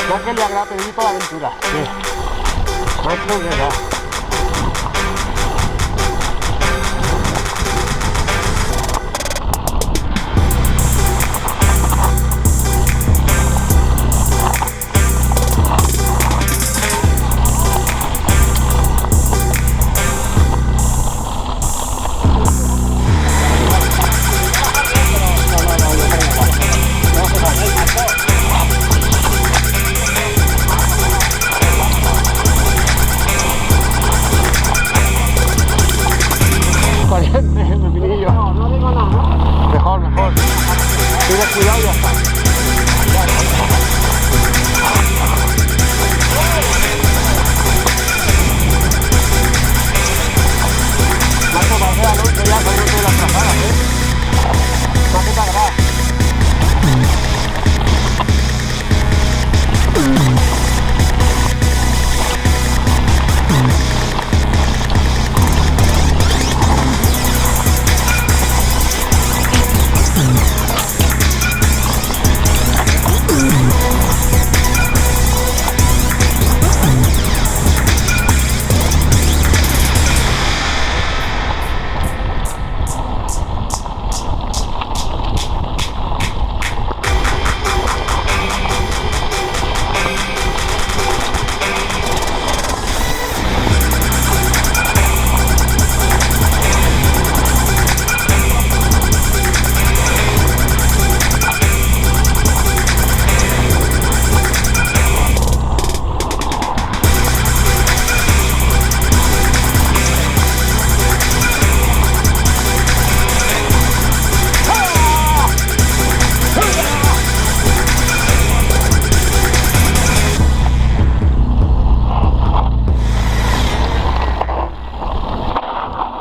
No es que le agrade pedir toda la aventura. Sí. No hay problema. No digo nada, ¿no? Mejor, mejor. Tienes cuidado y ya está. Marco, parece la noche ya saliendo de las trazadas, No hace tardar.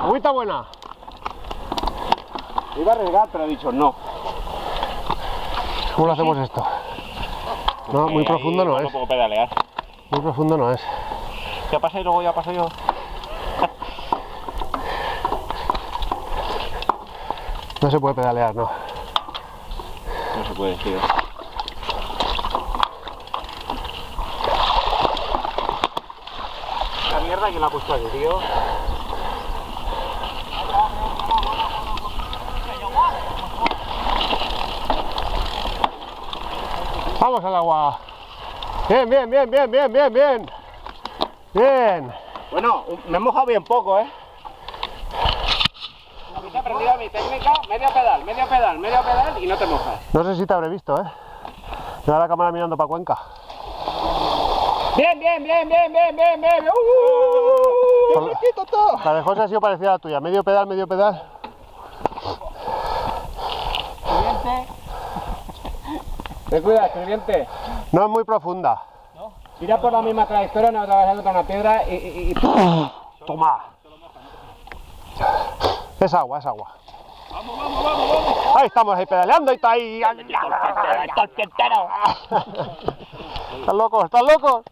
Agüita buena. Iba a arriesgar, pero he dicho no. ¿Cómo lo hacemos esto? No, muy profundo no es. No puedo pedalear. Muy profundo no es. Ya pasé y luego ya paso yo. No se puede pedalear, no. No se puede, tío. La mierda, ¿quién la ha puesto aquí, tío? Vamos al agua. Bien, bien, bien, bien, bien, bien, bien. Bien. Bueno, me he mojado bien poco, ¿eh? Habéis aprendido mi técnica, medio pedal y no te mojas. No sé si te habré visto, Lleva la cámara mirando para Cuenca. Bien, bien, bien, bien, bien, bien, bien. ¡Qué riquito todo! La de José ha sido parecida a la tuya. Medio pedal, medio pedal. Escribiente. Ten cuidado, escribiente. No es muy profunda. Tira por la misma trayectoria, no atravesando con una piedra y... Toma. Es agua, es agua. ¡Vamos, vamos, vamos, vamos! Ahí estamos, ahí pedaleando y está ahí. ¡Torpentero! ¿Estás locos? ¿Estás locos?